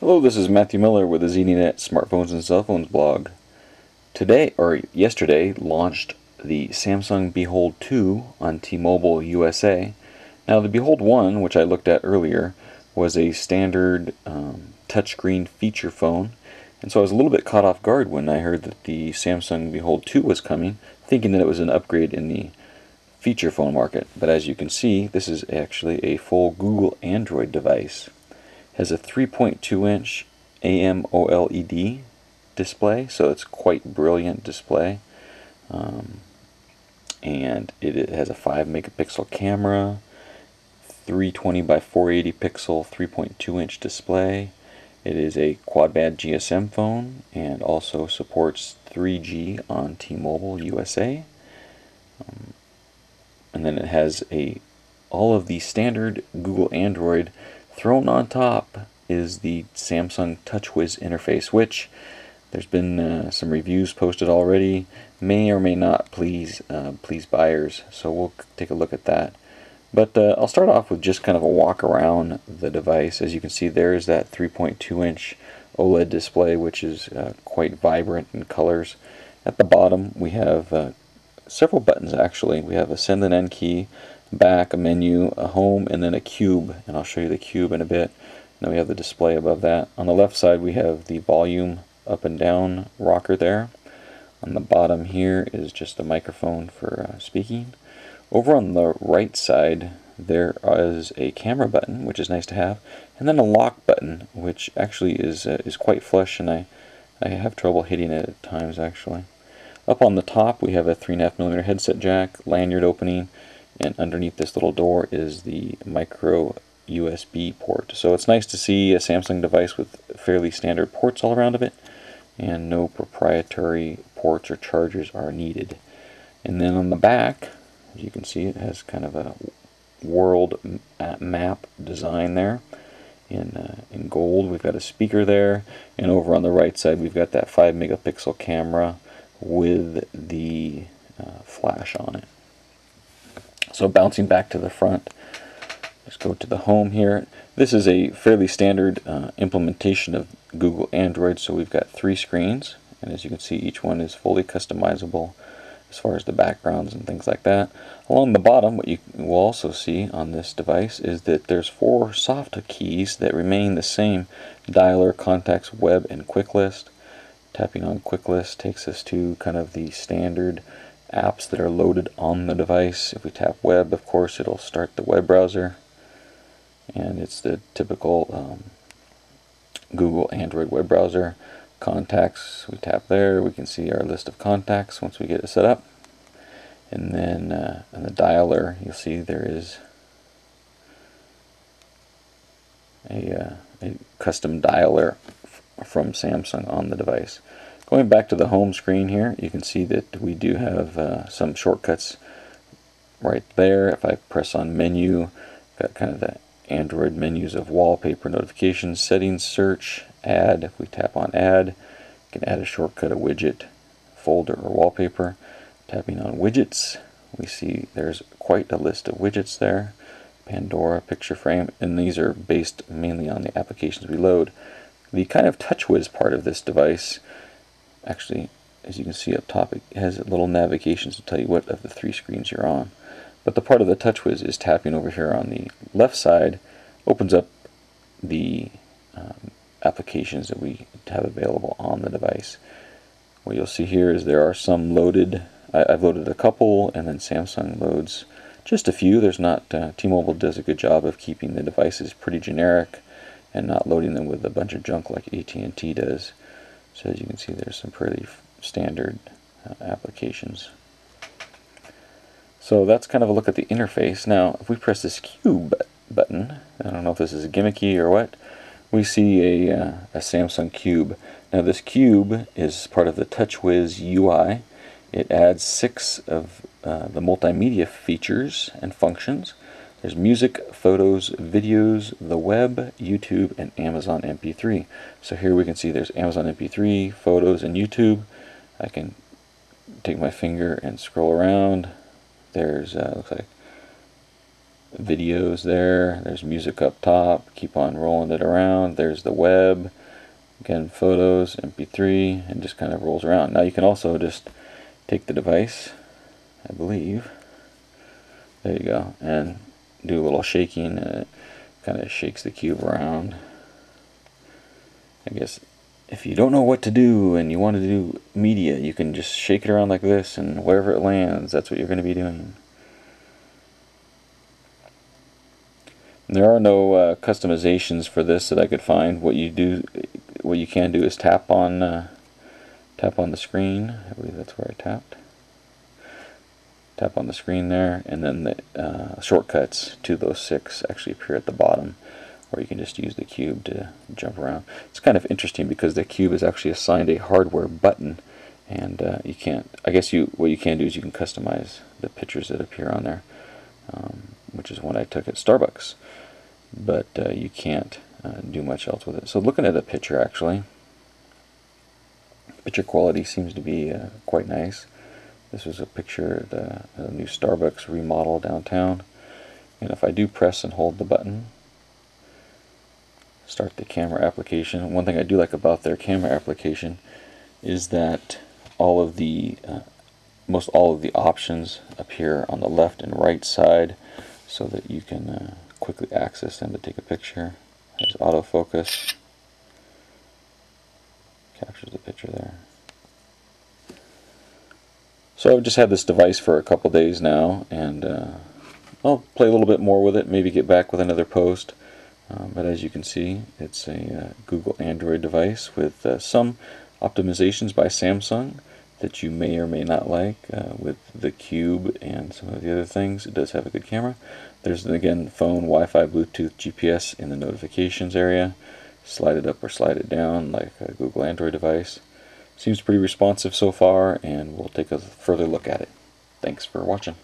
Hello, this is Matthew Miller with the ZDNet Smartphones and Cell Phones blog. Today, or yesterday, launched the Samsung Behold 2 on T-Mobile USA. Now, the Behold 1, which I looked at earlier, was a standard touchscreen feature phone, and so I was a little bit caught off guard when I heard that the Samsung Behold 2 was coming, thinking that it was an upgrade in the feature phone market. But as you can see, this is actually a full Google Android device. Has a 3.2-inch AMOLED display, so it's quite brilliant display. And it has a 5 megapixel camera, 320 by 480 pixel 3.2-inch display. It is a quad band GSM phone and also supports 3G on T-Mobile USA. And then it has all of the standard Google Android. Thrown on top is the Samsung TouchWiz interface, which there's been some reviews posted already. May or may not please buyers, so we'll take a look at that. But I'll start off with just kind of a walk around the device. As you can see, there's that 3.2-inch OLED display, which is quite vibrant in colors. At the bottom, we have several buttons actually. We have a send and end key, back, a menu, a home, and then a cube, and I'll show you the cube in a bit. And then we have the display above that. On the left side we have the volume up and down rocker there. On the bottom here is just a microphone for speaking. Over on the right side there is a camera button, which is nice to have, and then a lock button, which actually is quite flush, and I have trouble hitting it at times actually. Up on the top we have a 3.5mm headset jack, lanyard opening, and underneath this little door is the micro USB port. So it's nice to see a Samsung device with fairly standard ports all around of it, and no proprietary ports or chargers are needed. And then on the back, as you can see, it has kind of a world map design there in gold. We've got a speaker there, and over on the right side we've got that 5 megapixel camera with the flash on it. So bouncing back to the front, let's go to the home here. This is a fairly standard implementation of Google Android, so we've got 3 screens, and as you can see, each one is fully customizable as far as the backgrounds and things like that. Along the bottom, what you will also see on this device is that there's 4 soft keys that remain the same: dialer, contacts, web, and quick list. Tapping on quick list takes us to kind of the standard apps that are loaded on the device. If we tap web, of course, it'll start the web browser, and it's the typical Google Android web browser. Contacts, we tap there, we can see our list of contacts once we get it set up. And then on the dialer, you'll see there is a custom dialer from Samsung on the device. Going back to the home screen here, you can see that we do have some shortcuts right there. If I press on menu, got kind of the Android menus of wallpaper, notifications, settings, search, add. If we tap on add, you can add a shortcut, a widget, folder, or wallpaper. Tapping on widgets, we see there's quite a list of widgets there. Pandora, picture frame, and these are based mainly on the applications we load. The kind of TouchWiz part of this device, actually, as you can see up top, it has little navigations to tell you what of the 3 screens you're on. But the part of the TouchWiz is tapping over here on the left side, opens up the applications that we have available on the device. What you'll see here is there are some loaded. I've loaded a couple, and then Samsung loads just a few. There's not. T-Mobile does a good job of keeping the devices pretty generic and not loading them with a bunch of junk like AT&T does. So as you can see, there's some pretty standard applications. So that's kind of a look at the interface. Now, if we press this cube button, I don't know if this is gimmicky or what, we see a Samsung cube. Now this cube is part of the TouchWiz UI. It adds 6 of the multimedia features and functions. There's music, photos, videos, the web, YouTube, and Amazon MP3. So here we can see there's Amazon MP3, photos, and YouTube. I can take my finger and scroll around. There's looks like videos there. There's music up top. Keep on rolling it around. There's the web. Again, photos, MP3, and just kind of rolls around. Now you can also just take the device, I believe. There you go, and do a little shaking, and it kind of shakes the cube around. I guess if you don't know what to do and you want to do media, you can just shake it around like this, and wherever it lands, that's what you're going to be doing. And there are no customizations for this that I could find. What you can do is tap on the screen. I believe that's where I tapped. Tap on the screen there, and then the shortcuts to those 6 actually appear at the bottom, or you can just use the cube to jump around. It's kind of interesting because the cube is actually assigned a hardware button, and you can't. I guess what you can do is you can customize the pictures that appear on there, which is one I took at Starbucks, but you can't do much else with it. So looking at the picture, actually, picture quality seems to be quite nice. This was a picture of the new Starbucks remodel downtown. And if I do press and hold the button, start the camera application. One thing I do like about their camera application is that most all of the options appear on the left and right side, so that you can quickly access them to take a picture. There's autofocus, captures the picture there. So I've just had this device for a couple days now, and I'll play a little bit more with it, maybe get back with another post. But as you can see, it's a Google Android device with some optimizations by Samsung that you may or may not like, with the cube and some of the other things. It does have a good camera. There's, again, phone, Wi-Fi, Bluetooth, GPS in the notifications area. Slide it up or slide it down like a Google Android device. Seems pretty responsive so far, and we'll take a further look at it. Thanks for watching.